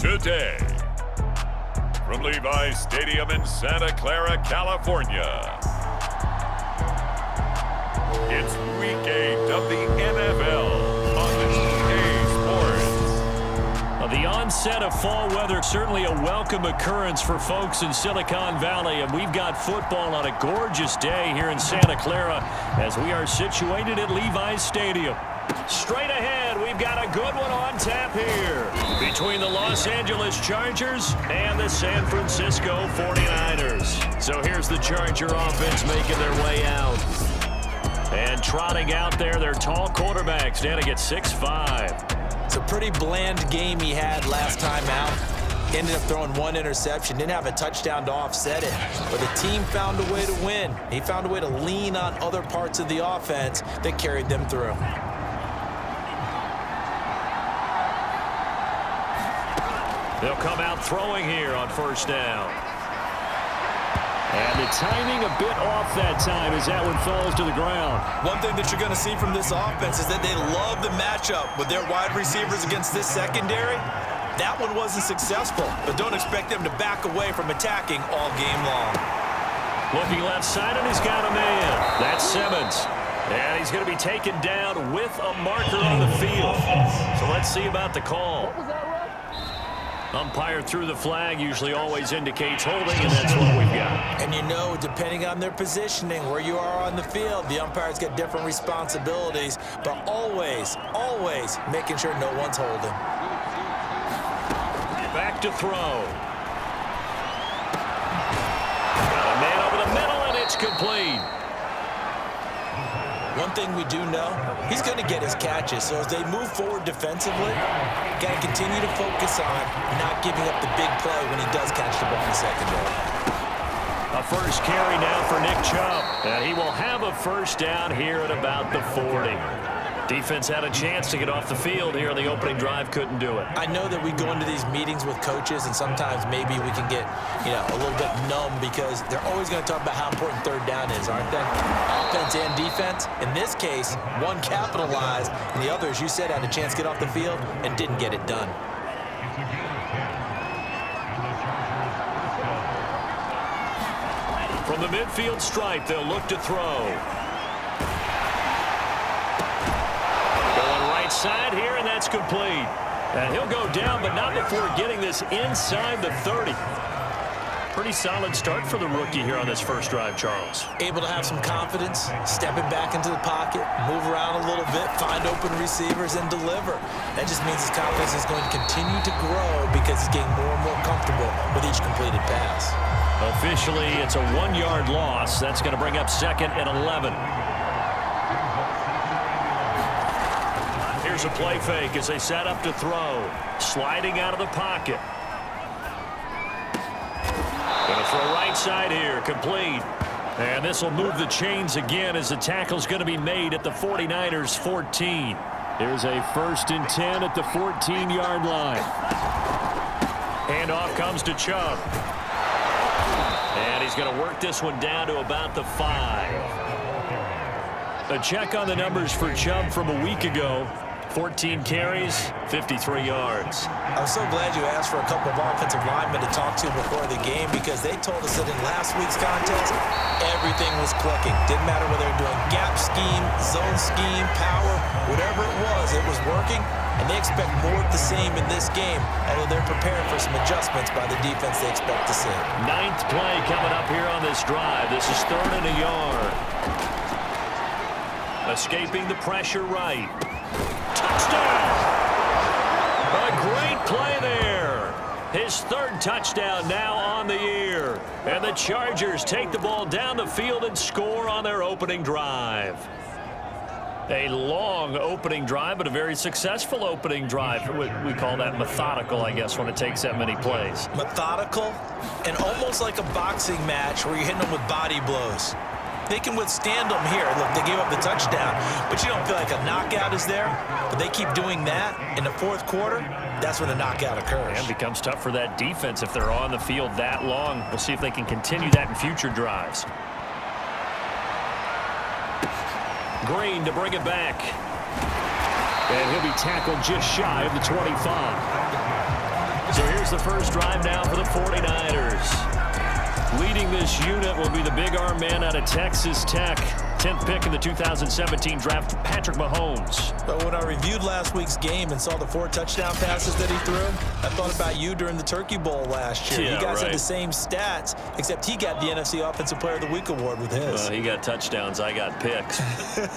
Today, from Levi's Stadium in Santa Clara, California, it's Week 8 of the NFL on the EA Sports. Well, the onset of fall weather, certainly a welcome occurrence for folks in Silicon Valley, and we've got football on a gorgeous day here in Santa Clara as we are situated at Levi's Stadium. Straight ahead, we've got a good one on tap here between the Los Angeles Chargers and the San Francisco 49ers. So here's the Charger offense making their way out. And trotting out there, their tall quarterback standing at 6'5". It's a pretty bland game he had last time out. Ended up throwing one interception, didn't have a touchdown to offset it. But the team found a way to win. He found a way to lean on other parts of the offense that carried them through. They'll come out throwing here on first down. And the timing a bit off that time as that one falls to the ground. One thing that you're going to see from this offense is that they love the matchup with their wide receivers against this secondary. That one wasn't successful, but don't expect them to back away from attacking all game long. Looking left side, and he's got a man. That's Simmons. And he's going to be taken down with a marker on the field. So let's see about the call. Umpire threw the flag, usually always indicates holding, and that's what we've got. And you know, depending on their positioning, where you are on the field, the umpires get different responsibilities, but always, always making sure no one's holding. Back to throw. Got a man over the middle, and it's complete. One thing we do know, he's going to get his catches. So as they move forward defensively, got to continue to focus on not giving up the big play when he does catch the ball in the secondary. A first carry now for Nick Chubb. And he will have a first down here at about the 40. Defense had a chance to get off the field here in the opening drive, couldn't do it. I know that we go into these meetings with coaches, and sometimes maybe we can get, a little bit numb because they're always going to talk about how important third down is, aren't they? Offense and defense. In this case, one capitalized, and the other, as you said, had a chance to get off the field and didn't get it done. From the midfield stripe, they'll look to throw. Side here, and that's complete. And he'll go down, but not before getting this inside the 30. Pretty solid start for the rookie here on this first drive, Charles. Able to have some confidence, stepping back into the pocket, move around a little bit, find open receivers, and deliver. That just means his confidence is going to continue to grow because he's getting more and more comfortable with each completed pass. Officially, it's a 1-yard loss. That's going to bring up 2nd and 11. Here's a play fake as they set up to throw. Sliding out of the pocket. Going to throw right side here. Complete. And this will move the chains again as the tackle's going to be made at the 49ers 14. Here's a 1st and 10 at the 14-yard line. Handoff comes to Chubb. And he's going to work this one down to about the 5. A check on the numbers for Chubb from a week ago. 14 carries, 53 yards. I'm so glad you asked for a couple of offensive linemen to talk to before the game because they told us that in last week's contest, everything was clicking. Didn't matter whether they were doing gap scheme, zone scheme, power, whatever it was working. And they expect more of the same in this game, although they're preparing for some adjustments by the defense they expect to see. 9th play coming up here on this drive. This is 3rd and a yard. Escaping the pressure right. Touchdown! A great play there. His 3rd touchdown now on the year. And the Chargers take the ball down the field and score on their opening drive. A long opening drive, but a very successful opening drive. We call that methodical, I guess, when it takes that many plays. Methodical and almost like a boxing match where you're hitting them with body blows. They can withstand them here. Look, they gave up the touchdown, but you don't feel like a knockout is there. But they keep doing that in the 4th quarter. That's when the knockout occurs. And it becomes tough for that defense if they're on the field that long. We'll see if they can continue that in future drives. Green to bring it back. And he'll be tackled just shy of the 25. So here's here's the first drive now for the 49ers. Leading this unit will be the big arm man out of Texas Tech. 10th pick in the 2017 draft, Patrick Mahomes. But when I reviewed last week's game and saw the 4 touchdown passes that he threw, I thought about you during the Turkey Bowl last year. Yeah, you guys right. had the same stats, except he got the NFC Offensive Player of the Week award with his. Well, he got touchdowns. I got picks.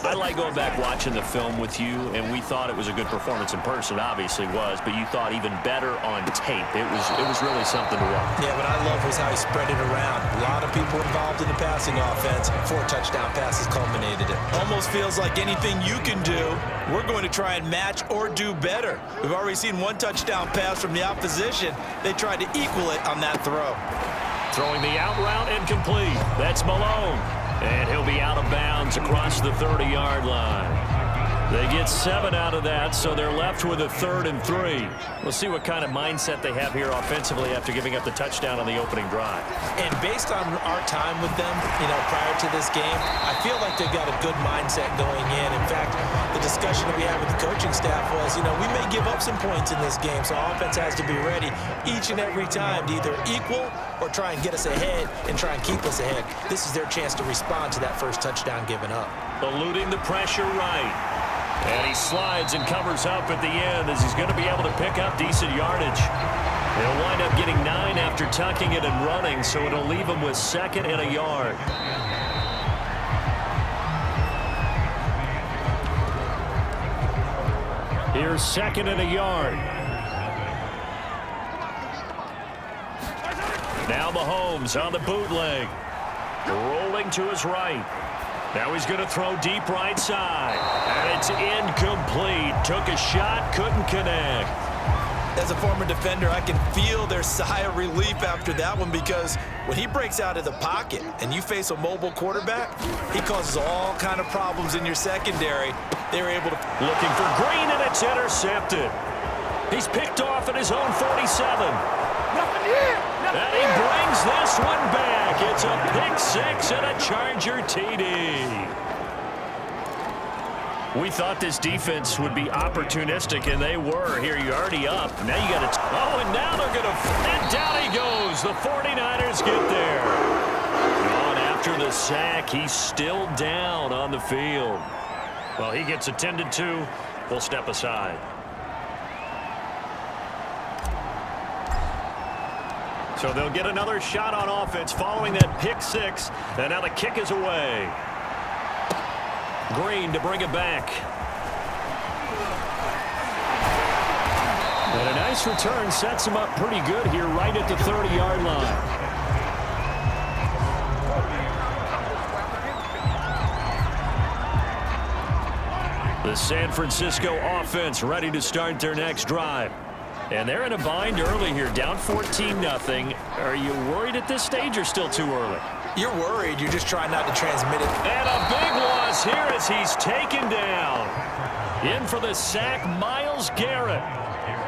I like going back watching the film with you, and we thought it was a good performance in person. Obviously was, but you thought even better on tape. It was really something to watch. Yeah, what I love was how he spread it around. A lot of people involved in the passing offense. 4 touchdown passes culminated it. Almost feels like anything you can do, we're going to try and match or do better. We've already seen 1 touchdown pass from the opposition. They tried to equal it on that throw. Throwing the out route incomplete. That's Malone. And he'll be out of bounds across the 30-yard line. They get 7 out of that, so they're left with a 3rd and 3. We'll see what kind of mindset they have here offensively after giving up the touchdown on the opening drive. And based on our time with them, prior to this game, I feel like they've got a good mindset going in. In fact, the discussion that we had with the coaching staff was, we may give up some points in this game, so offense has to be ready each and every time to either equal or try and get us ahead and try and keep us ahead. This is their chance to respond to that first touchdown given up. Eluding the pressure right. And he slides and covers up at the end as he's going to be able to pick up decent yardage. He'll wind up getting 9 after tucking it and running, so it'll leave him with 2nd and a yard. Here's 2nd and a yard. Now Mahomes on the bootleg. Rolling to his right. Now he's going to throw deep right side. And it's incomplete. Took a shot, couldn't connect. As a former defender, I can feel their sigh of relief after that one, because when he breaks out of the pocket and you face a mobile quarterback, he causes all kind of problems in your secondary. They were able to... Looking for Green, and it's intercepted. He's picked off at his own 47. And he brings this one back. It's a pick 6 and a Charger TD. We thought this defense would be opportunistic, and they were. Here, you're already up. Now you got to... Oh, and now they're going to... And down he goes. The 49ers get there. On after the sack, he's still down on the field. Well, he gets attended to. We'll step aside. So they'll get another shot on offense following that pick 6. And now the kick is away. Green to bring it back. And a nice return sets him up pretty good here right at the 30-yard line. The San Francisco offense ready to start their next drive. And they're in a bind early here, down 14-0. Are you worried at this stage or still too early? You're worried. You're just trying not to transmit it. And a big loss here as he's taken down. In for the sack, Myles Garrett.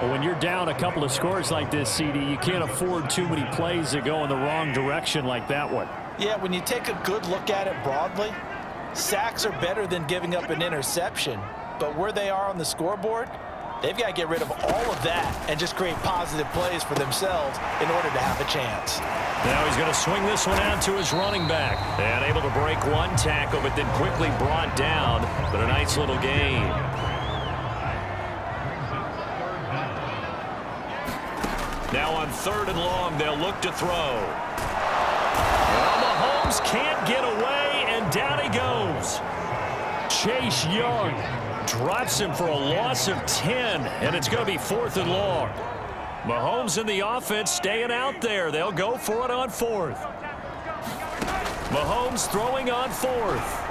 Well, when you're down a couple of scores like this, CD, you can't afford too many plays that go in the wrong direction like that one. Yeah, when you take a good look at it broadly, sacks are better than giving up an interception. But where they are on the scoreboard, they've got to get rid of all of that and just create positive plays for themselves in order to have a chance. Now he's going to swing this one out to his running back. And able to break one tackle, but then quickly brought down. But a nice little gain. Now on 3rd and long, they'll look to throw. Well, Mahomes can't get away, and down he goes. Chase Young drops him for a loss of 10, and it's going to be 4th and long. Mahomes and the offense staying out there. They'll go for it on 4th. Mahomes throwing on 4th.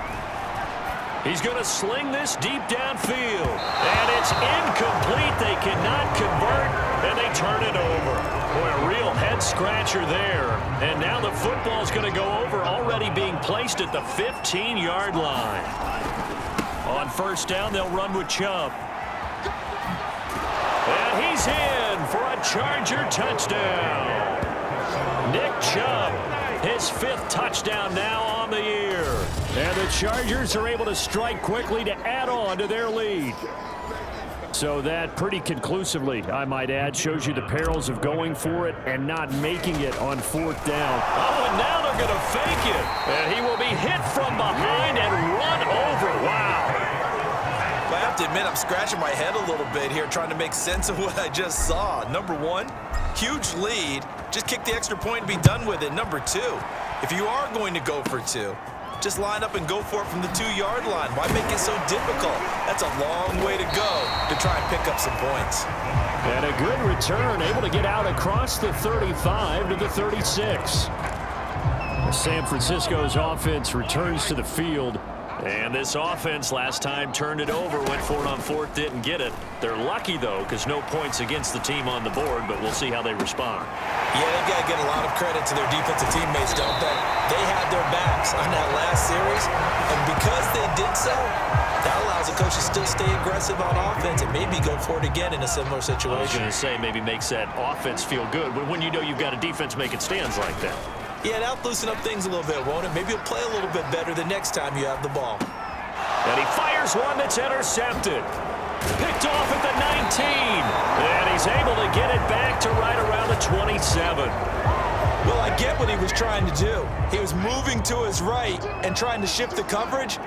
He's going to sling this deep downfield. And it's incomplete. They cannot convert, and they turn it over. Boy, a real head-scratcher there. And now the football's going to go over, already being placed at the 15-yard line. On 1st down, they'll run with Chubb. And he's in for a Charger touchdown. Nick Chubb, his 5th touchdown now on the year. And the Chargers are able to strike quickly to add on to their lead. So that pretty conclusively, I might add, shows you the perils of going for it and not making it on fourth down. Oh, and now they're going to fake it. And he will be hit from behind and run over. Wow. I have to admit, I'm scratching my head a little bit here trying to make sense of what I just saw. Number one, huge lead. Just kick the extra point and be done with it. Number two, if you are going to go for two, just line up and go for it from the 2-yard line. Why make it so difficult? That's a long way to go to try and pick up some points. And a good return, able to get out across the 35 to the 36. San Francisco's offense returns to the field. And this offense last time turned it over, went for it on fourth, didn't get it. They're lucky, though, because no points against the team on the board, but we'll see how they respond. Yeah, they've got to get a lot of credit to their defensive teammates, don't they? They had their backs on that last series, and because they did so, that allows the coach to still stay aggressive on offense and maybe go for it again in a similar situation. I was going to say maybe makes that offense feel good, but when you know you've got a defense making stands like that. Yeah, that'll loosen up things a little bit, won't it? Maybe you'll play a little bit better the next time you have the ball. And he fires one that's intercepted. Picked off at the 19. And he's able to get it back to right around the 27. Well, I get what he was trying to do. He was moving to his right and trying to shift the coverage,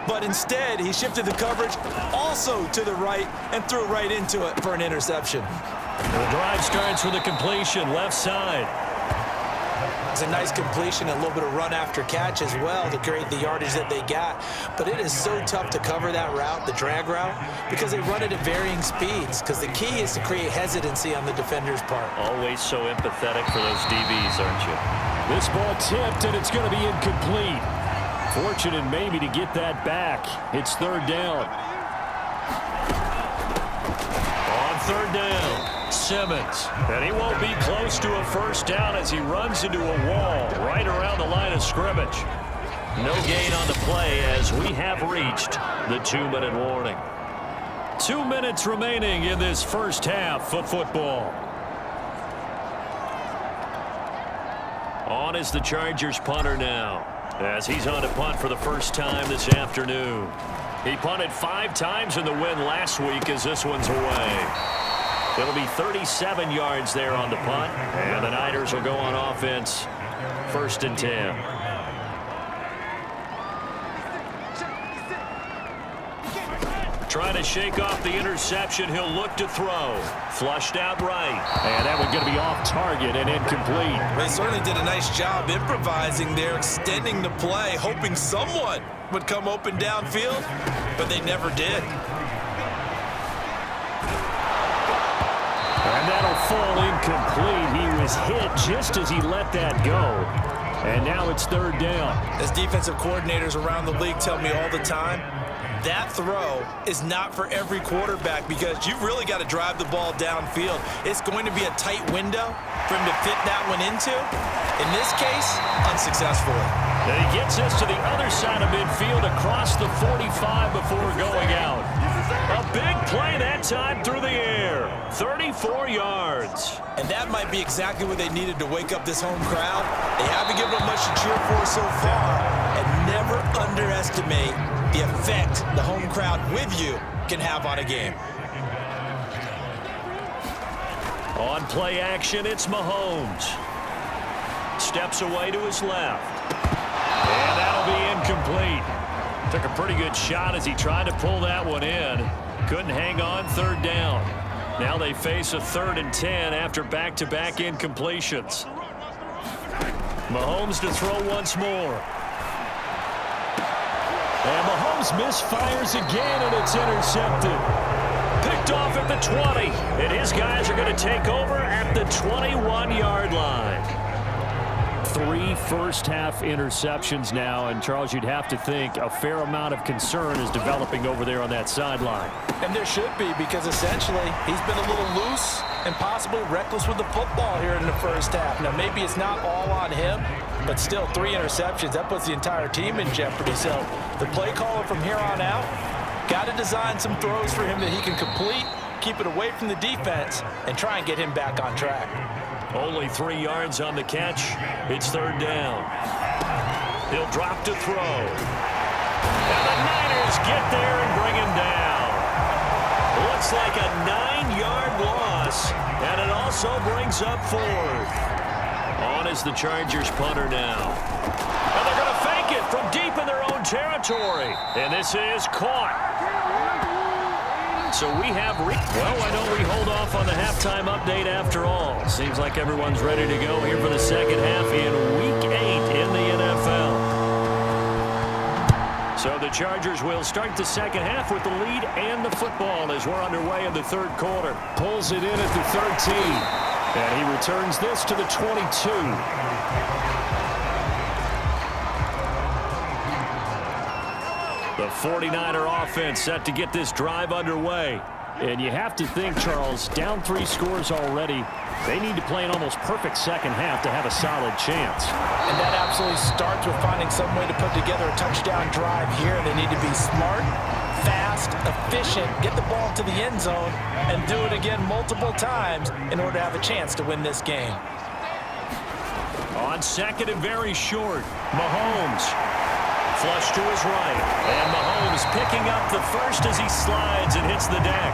but instead he shifted the coverage also to the right and threw right into it for an interception. The drive starts with a completion left side. It's a nice completion, a little bit of run after catch as well to create the yardage that they got. But it is so tough to cover that route, the drag route, because they run it at varying speeds. Because the key is to create hesitancy on the defender's part. Always so empathetic for those DBs, aren't you? This ball tipped, and it's going to be incomplete. Fortunate maybe to get that back. It's third down. On third down. Simmons, and he won't be close to a first down as he runs into a wall right around the line of scrimmage. No gain on the play as we have reached the 2-minute warning. 2 minutes remaining in this first half of football. On is the Chargers punter now as he's on to punt for the first time this afternoon. He punted 5 times in the win last week as this one's away. It'll be 37 yards there on the punt, and the Niners will go on offense, 1st and 10. Trying to shake off the interception, he'll look to throw. Flushed out right, and that one's going to be off target and incomplete. They certainly did a nice job improvising there, extending the play, hoping someone would come open downfield, but they never did. And that'll fall incomplete. He was hit just as he let that go. And now it's third down. As defensive coordinators around the league tell me all the time, that throw is not for every quarterback because you've really got to drive the ball downfield. It's going to be a tight window for him to fit that one into. In this case, unsuccessfully. And he gets us to the other side of midfield across the 45 before going out. A big play that time through the air. 34 yards. And that might be exactly what they needed to wake up this home crowd. They haven't given them much to cheer for so far. And never underestimate the effect the home crowd with you can have on a game. On play action, it's Mahomes. Steps away to his left. And that'll be incomplete. Took a pretty good shot as he tried to pull that one in. Couldn't hang on, third down. Now they face a 3rd and 10 after back-to-back incompletions. Mahomes to throw once more. And Mahomes misfires again, and it's intercepted. Picked off at the 20, and his guys are going to take over at the 21-yard line. 3 first-half interceptions now, and Charles, you'd have to think a fair amount of concern is developing over there on that sideline. And there should be, because essentially he's been a little loose and possibly reckless with the football here in the first half. Now, maybe it's not all on him, but still 3 interceptions. That puts the entire team in jeopardy. So the play caller from here on out got to design some throws for him that he can complete, keep it away from the defense, and try and get him back on track. Only 3 yards on the catch. It's third down. He'll drop to throw. And the Niners get there and bring him down. looks like a 9-yard loss, and it also brings up 4th. On is the Chargers punter now. And they're going to fake it from deep in their own territory. And this is caught. So we have, well, why don't we hold off on the halftime update after all? Seems like everyone's ready to go here for the second half in Week 8 in the NFL. So the Chargers will start the second half with the lead and the football as we're underway in the third quarter. Pulls it in at the 13. And he returns this to the 22. The 49er offense set to get this drive underway. And you have to think, Charles, down 3 scores already. They need to play an almost perfect second half to have a solid chance. And that absolutely starts with finding some way to put together a touchdown drive here. They need to be smart, fast, efficient, get the ball to the end zone, and do it again multiple times in order to have a chance to win this game. On second and very short, Mahomes. Flush to his right. And Mahomes picking up the first as he slides and hits the deck.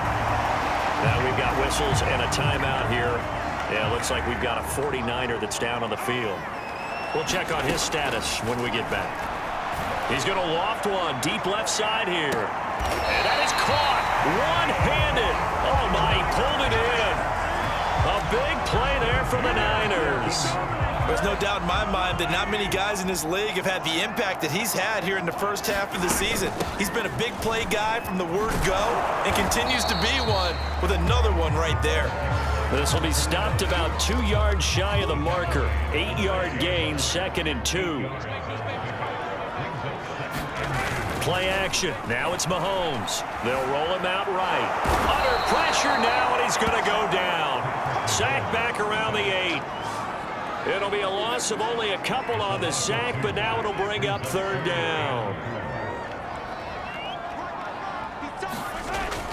Now we've got whistles and a timeout here. Yeah, it looks like we've got a 49er that's down on the field. We'll check on his status when we get back. He's going to loft one deep left side here. And that is caught one-handed. Oh, my, he pulled it in. A big play there for the Niners. There's no doubt in my mind that not many guys in this league have had the impact that he's had here in the first half of the season. He's been a big play guy from the word go and continues to be one with another one right there. This will be stopped about 2 yards shy of the marker. 8-yard gain, 2nd and 2. Play action. Now it's Mahomes. They'll roll him out right. Under pressure now, and he's going to go down. Sack back around the 8. It'll be a loss of only a couple on the sack, but now it'll bring up 3rd down.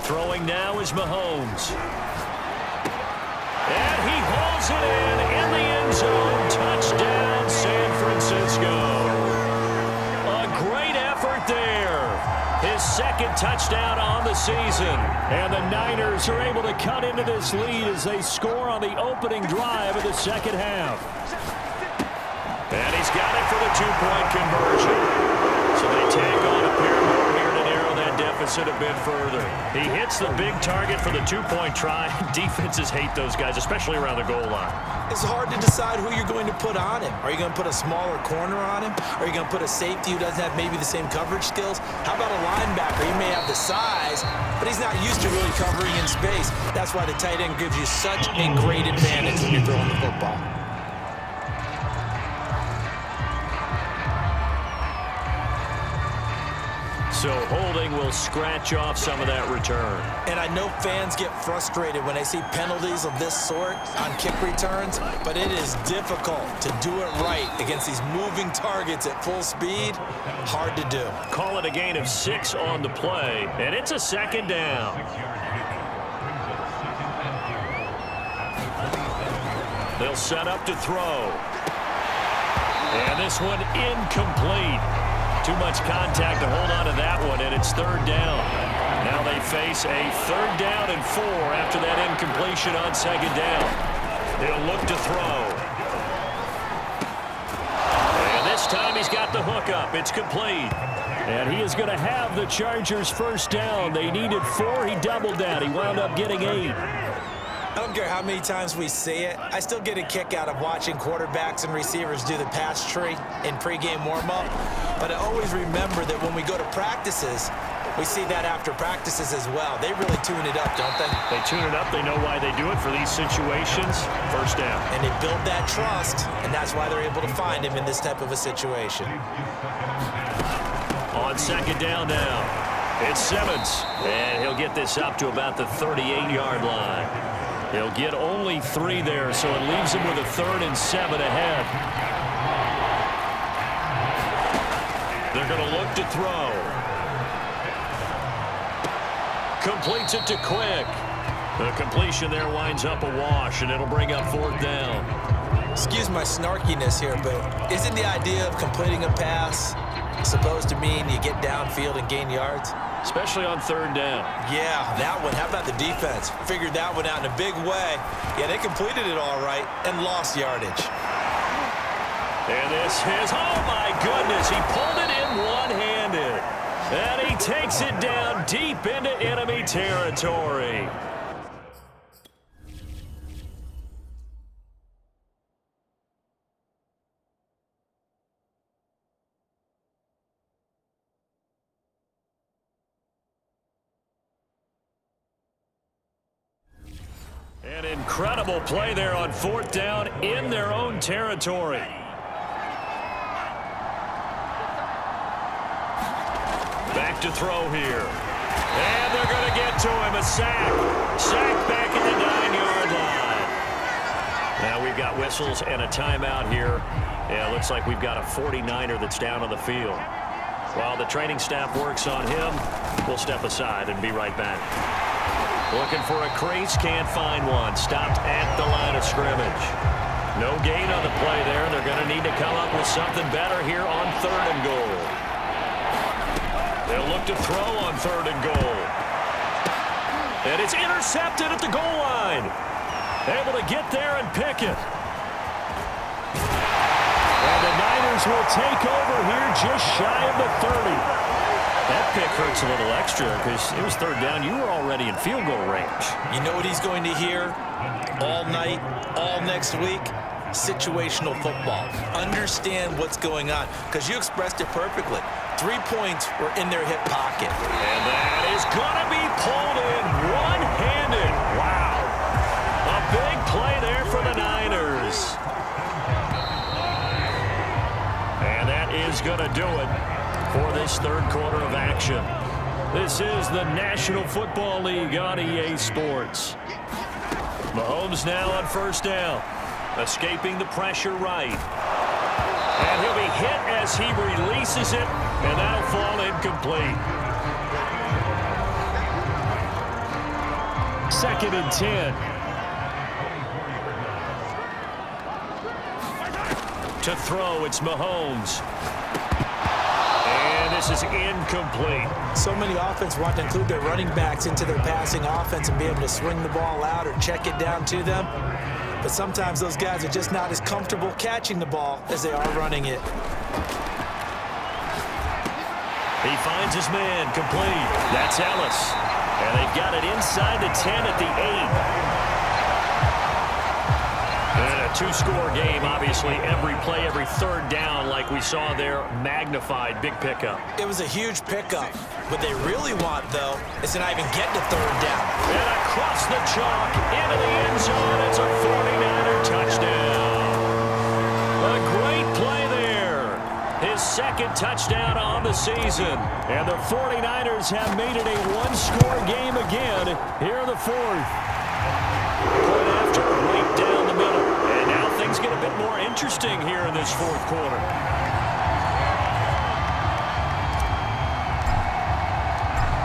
Throwing now is Mahomes. And he hauls it in the end zone. Touchdown, San Francisco. A great effort there. His 2nd touchdown on the season. And the Niners are able to cut into this lead as they score on the opening drive of the second half. And he's got it for the 2-point conversion. So they tag on a pair more here to narrow that deficit a bit further. He hits the big target for the 2-point try. Defenses hate those guys, especially around the goal line. It's hard to decide who you're going to put on him. Are you going to put a smaller corner on him? Are you going to put a safety who doesn't have maybe the same coverage skills? How about a linebacker? He may have the size, but he's not used to really covering in space. That's why the tight end gives you such a great advantage when you're throwing the football. So holding will scratch off some of that return. And I know fans get frustrated when they see penalties of this sort on kick returns, but it is difficult to do it right against these moving targets at full speed. Hard to do. Call it a gain of 6 on the play, and it's a 2nd down. They'll set up to throw. And this one incomplete. Too much contact to hold on to that one, and it's 3rd down. Now they face a 3rd down and 4 after that incompletion on 2nd down. They'll look to throw. And this time he's got the hook up. It's complete. And he is going to have the Chargers' 1st down. They needed 4. He doubled that. He wound up getting 8. I don't care how many times we see it. I still get a kick out of watching quarterbacks and receivers do the pass tree in pregame warm-up. But I always remember that when we go to practices, we see that after practices as well. They really tune it up, don't they? They tune it up. They know why they do it for these situations. 1st down. And they build that trust, and that's why they're able to find him in this type of a situation. On 2nd down now, it's Simmons. And he'll get this up to about the 38-yard line. He'll get only 3 there, so it leaves him with a 3rd and 7 ahead. They're going to look to throw. Completes it to Quick. The completion there winds up a wash, and it'll bring up 4th down. Excuse my snarkiness here, but isn't the idea of completing a pass supposed to mean you get downfield and gain yards? Especially on third down. Yeah, that one. How about the defense? Figured that one out in a big way. Yeah, they completed it all right and lost yardage. And this is, oh my goodness, he pulled it in one-handed. And he takes it down deep into enemy territory. An incredible play there on fourth down in their own territory. Back to throw here. And they're going to get to him. A sack. Sack back at the 9-yard line. Now we've got whistles and a timeout here. Yeah, it looks like we've got a 49er that's down on the field. While the training staff works on him, we'll step aside and be right back. Looking for a crease, can't find one. Stopped at the line of scrimmage. No gain on the play there. They're going to need to come up with something better here on third and goal. They'll look to throw on third and goal. And it's intercepted at the goal line. Able to get there and pick it. And the Niners will take over here just shy of the 30. That pick hurts a little extra because it was third down. You were already in field goal range. You know what he's going to hear all night, all next week? Situational football. Understand what's going on because you expressed it perfectly. 3 points were in their hip pocket. And that is going to be pulled in one-handed. Wow. A big play there for the Niners. And that is going to do it for this third quarter of action. This is the National Football League on EA Sports. Mahomes now on first down. Escaping the pressure right. And he'll be hit as he releases it, and that'll fall incomplete. 2nd and 10. To throw, it's Mahomes. And this is incomplete. So many offenses want to include their running backs into their passing offense and be able to swing the ball out or check it down to them. But sometimes those guys are just not as comfortable catching the ball as they are running it. He finds his man, complete. That's Ellis. And they've got it inside the 10 at the 8. And a two-score game, obviously. Every play, every third down, like we saw there, magnified. Big pickup. It was a huge pickup. What they really want, though, is to not even get to third down. And across the chalk, into the end zone. It's a 49er touchdown. A great play there. His second touchdown on the season. And the 49ers have made it a one-score game again here in the fourth. Point after, right down the middle. And now things get a bit more interesting here in this fourth quarter.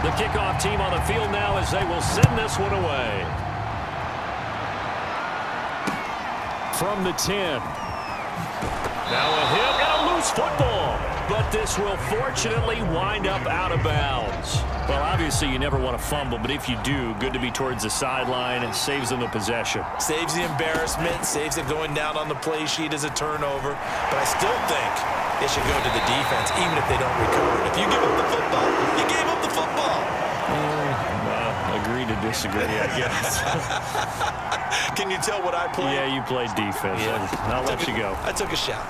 The kickoff team on the field now as they will send this one away. From the 10. Now a hit and a loose football. But this will fortunately wind up out of bounds. Well, obviously you never want to fumble, but if you do, good to be towards the sideline and saves them the possession. Saves the embarrassment, saves it going down on the play sheet as a turnover. But I still think it should go to the defense, even if they don't recover it. If you give up the football, you gave up the football. Agree to disagree, I guess. Can you tell what I played? Yeah, you played defense. Yeah. I'll let you go. I took a shot.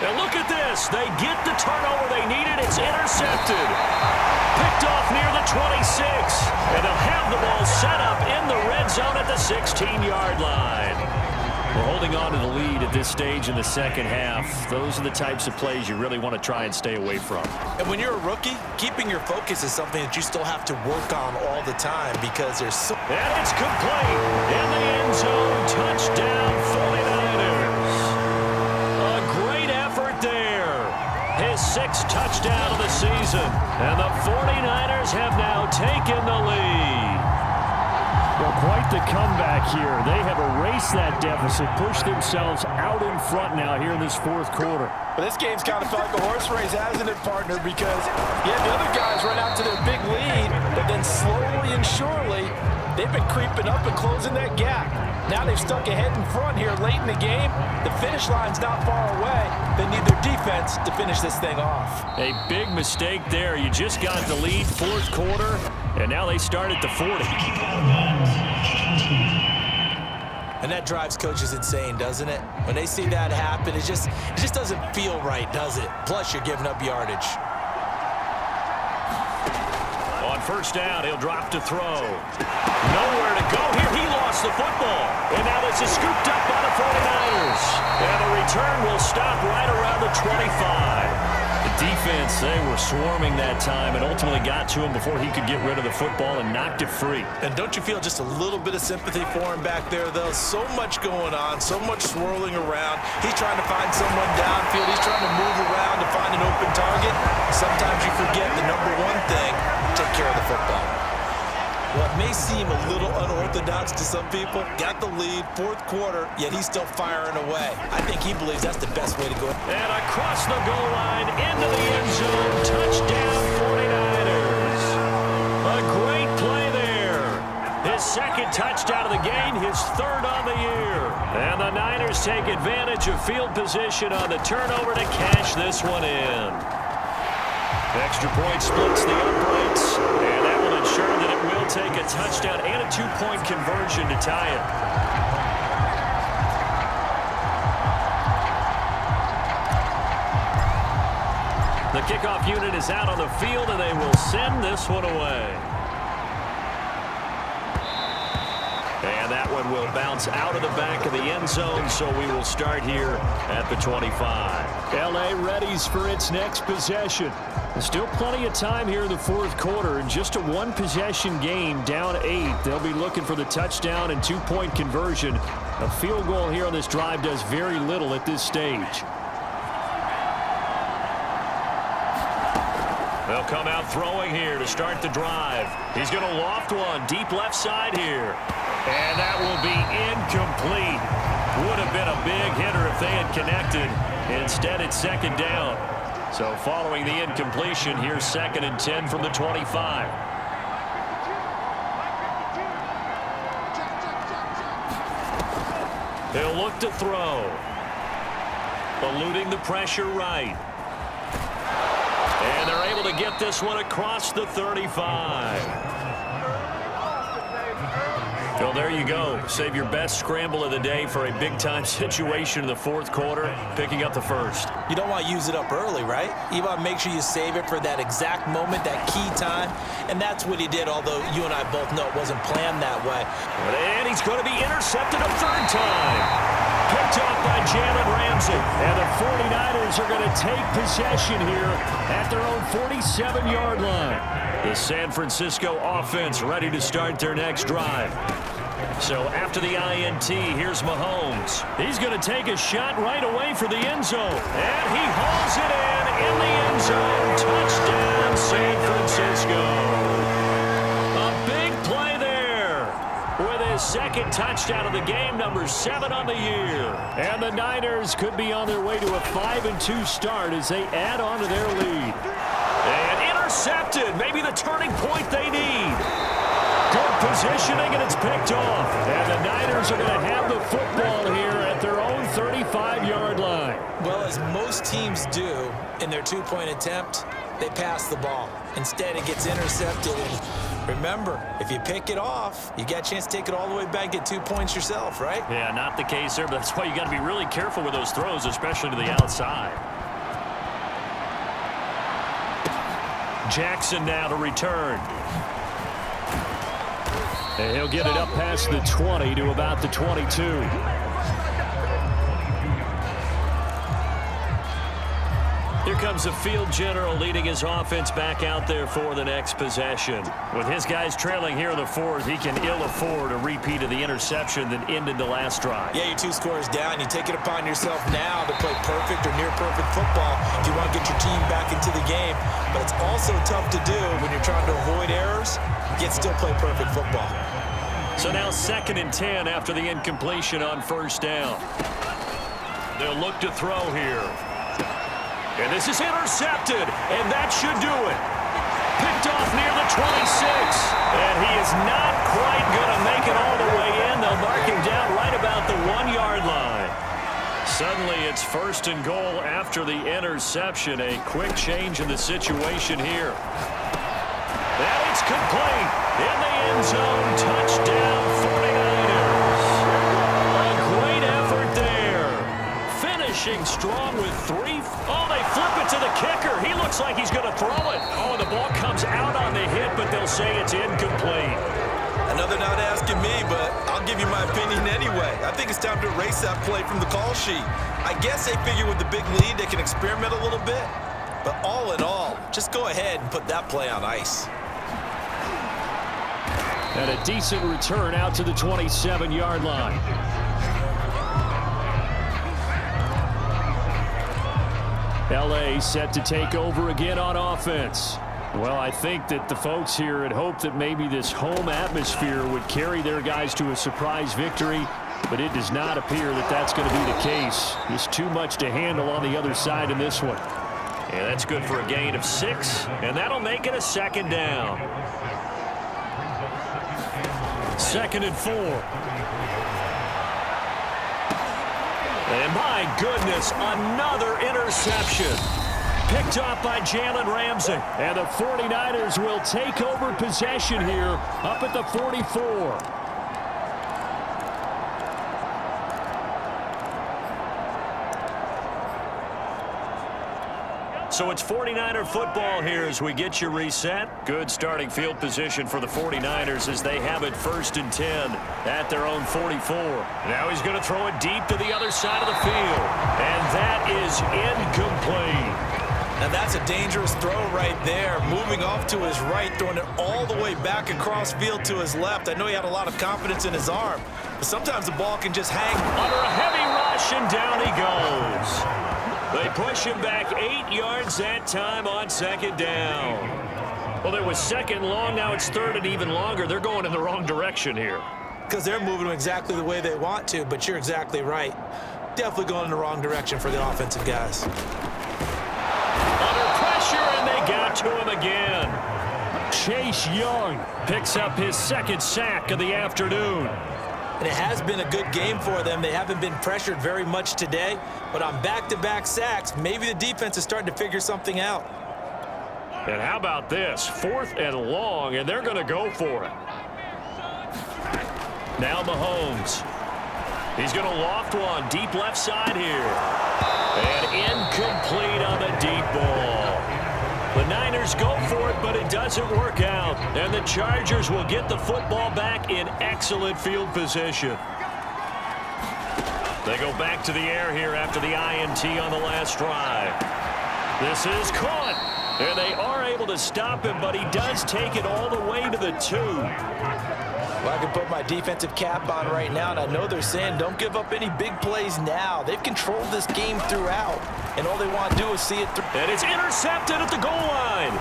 And look at this. They get the turnover they needed. It's intercepted. Picked off near the 26. And they'll have the ball set up in the red zone at the 16-yard line. We're holding on to the lead at this stage in the second half. Those are the types of plays you really want to try and stay away from. And when you're a rookie, keeping your focus is something that you still have to work on all the time because there's so... And it's complete. In the end zone, touchdown 49ers. A great effort there. His sixth touchdown of the season. And the 49ers have now taken the lead. Well, quite the comeback here. They have erased that deficit, pushed themselves out in front now here in this fourth quarter. But this game's kind of felt like a horse race, hasn't it, partner? Because, yeah, the other guys run out to their big lead, but then slowly and surely, they've been creeping up and closing that gap. Now they've stuck ahead in front here late in the game. The finish line's not far away. They need their defense to finish this thing off. A big mistake there. You just got the lead fourth quarter, and now they start at the 40. And that drives coaches insane, doesn't it? When they see that happen, it just doesn't feel right, does it? Plus, you're giving up yardage. On first down, he'll drop to throw. Nowhere to go here. He lost the football. And now this is scooped up by the 49ers. And the return will stop right around the 25. The defense, they were swarming that time and ultimately got to him before he could get rid of the football and knocked it free. And don't you feel just a little bit of sympathy for him back there, though? So much going on, so much swirling around. He's trying to find someone downfield. He's trying to move around to find an open target. Sometimes you forget the number one thing, take care of the football. Well, it may seem a little unorthodox to some people. Got the lead, fourth quarter, yet he's still firing away. I think he believes that's the best way to go. And across the goal line, into the end zone, touchdown 49ers. A great play there. His second touchdown of the game, his third on the year. And the Niners take advantage of field position on the turnover to cash this one in. Extra point splits the uprights, and that will ensure that it will take a touchdown and a two-point conversion to tie it. The kickoff unit is out on the field, and they will send this one away. And that one will bounce out of the back of the end zone, so we will start here at the 25. L.A. readies for its next possession. There's still plenty of time here in the fourth quarter. In just a one-possession game, down 8. They'll be looking for the touchdown and two-point conversion. A field goal here on this drive does very little at this stage. They'll come out throwing here to start the drive. He's going to loft one deep left side here. And that will be incomplete. Would have been a big hitter if they had connected. Instead, it's second down. So following the incompletion, here's 2nd and 10 from the 25. He'll look to throw. Eluding the pressure right. And they're able to get this one across the 35. Well, there you go. Save your best scramble of the day for a big-time situation in the fourth quarter, picking up the first. You don't want to use it up early, right? You want to make sure you save it for that exact moment, that key time. And that's what he did, although you and I both know it wasn't planned that way. And he's going to be intercepted a third time. Picked off by Jalen Ramsey. And the 49ers are going to take possession here at their own 47-yard line. The San Francisco offense ready to start their next drive. So after the INT, here's Mahomes. He's going to take a shot right away for the end zone. And he hauls it in the end zone. Touchdown, San Francisco. A big play there with his second touchdown of the game, number 7 on the year. And the Niners could be on their way to a 5-2 start as they add on to their lead. And intercepted, maybe the turning point they need. Good positioning, and it's picked off. And the Niners are going to have the football here at their own 35-yard line. Well, as most teams do in their two-point attempt, they pass the ball. Instead, it gets intercepted. And remember, if you pick it off, you got a chance to take it all the way back, get 2 points yourself, right? Yeah, not the case there, but that's why you got to be really careful with those throws, especially to the outside. Jackson now to return. And he'll get it up past the 20 to about the 22. Here comes the field general leading his offense back out there for the next possession. With his guys trailing here in the fourth, he can ill afford a repeat of the interception that ended the last drive. Yeah, you're 2 scores down. You take it upon yourself now to play perfect or near-perfect football if you want to get your team back into the game. But it's also tough to do when you're trying to avoid errors, yet still play perfect football. So now 2nd and 10 after the incompletion on first down. They'll look to throw here. And this is intercepted, and that should do it. Picked off near the 26. And he is not quite going to make it all the way in. They'll mark him down right about the 1-yard line. Suddenly it's 1st and goal after the interception. A quick change in the situation here. And it's complete. In the end zone, touchdown 49ers. A great effort there. Finishing strong with 3. Oh, they flip it to the kicker. He looks like he's going to throw it. Oh, the ball comes out on the hit, but they'll say it's incomplete. Another not asking me, but I'll give you my opinion anyway. I think it's time to erase that play from the call sheet. I guess they figure with the big lead they can experiment a little bit. But all in all, just go ahead and put that play on ice. And a decent return out to the 27-yard line. LA set to take over again on offense. Well, I think that the folks here had hoped that maybe this home atmosphere would carry their guys to a surprise victory, but it does not appear that that's going to be the case. There's too much to handle on the other side in this one. And that's good for a gain of 6, and that'll make it a 2nd down. 2nd and 4. And my goodness, another interception. Picked off by Jalen Ramsey. And the 49ers will take over possession here up at the 44. So it's 49er football here as we get you reset. Good starting field position for the 49ers as they have it 1st and 10 at their own 44. Now he's going to throw it deep to the other side of the field. And that is incomplete. Now that's a dangerous throw right there. Moving off to his right, throwing it all the way back across field to his left. I know he had a lot of confidence in his arm, but sometimes the ball can just hang. Under a heavy rush, and down he goes. They push him back 8 yards that time on 2nd down. Well, there was 2nd long. Now it's 3rd and even longer. They're going in the wrong direction here. Because they're moving exactly the way they want to, but you're exactly right. Definitely going in the wrong direction for the offensive guys. Under pressure, and they got to him again. Chase Young picks up his 2nd sack of the afternoon. And it has been a good game for them. They haven't been pressured very much today, but on back-to-back sacks, maybe the defense is starting to figure something out. And how about this? 4th and long, and they're going to go for it. Now Mahomes. He's going to loft one deep left side here. And incomplete on the deep ball. The Niners go for it, but it doesn't work out. And the Chargers will get the football back in excellent field position. They go back to the air here after the INT on the last drive. This is caught. And they are able to stop him, but he does take it all the way to the 2. Well, I can put my defensive cap on right now, and I know they're saying don't give up any big plays now. They've controlled this game throughout, and all they want to do is see it through. And it's intercepted at the goal line.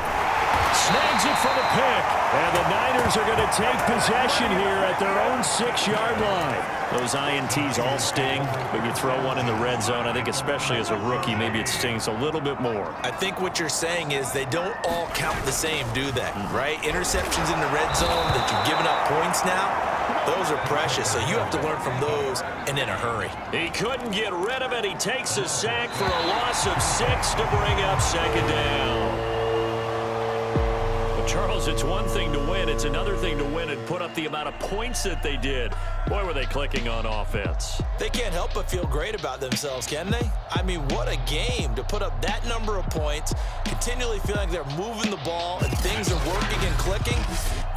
Snags it for the pick. And the Niners are going to take possession here at their own 6-yard line. Those INTs all sting, but you throw one in the red zone. I think especially as a rookie, maybe it stings a little bit more. I think what you're saying is they don't all count the same, do they? Right? Interceptions in the red zone that you've given up points now, those are precious. So you have to learn from those and in a hurry. He couldn't get rid of it. He takes a sack for a loss of 6 to bring up 2nd down. Charles, it's one thing to win. It's another thing to win and put up the amount of points that they did. Boy, were they clicking on offense. They can't help but feel great about themselves, can they? I mean, what a game to put up that number of points, continually feeling like they're moving the ball and things are working and clicking.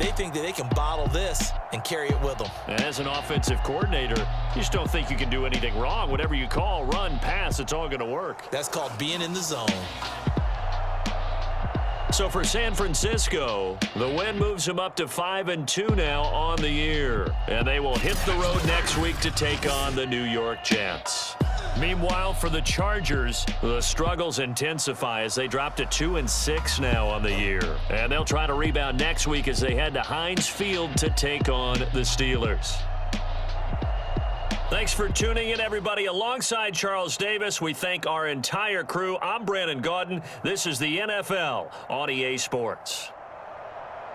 They think that they can bottle this and carry it with them. As an offensive coordinator, you just don't think you can do anything wrong. Whatever you call, run, pass, it's all going to work. That's called being in the zone. So for San Francisco, the win moves them up to 5-2 now on the year. And they will hit the road next week to take on the New York Jets. Meanwhile, for the Chargers, the struggles intensify as they drop to 2-6 now on the year. And they'll try to rebound next week as they head to Heinz Field to take on the Steelers. Thanks for tuning in, everybody. Alongside Charles Davis, we thank our entire crew. I'm Brandon Gaudin. This is the NFL on EA Sports.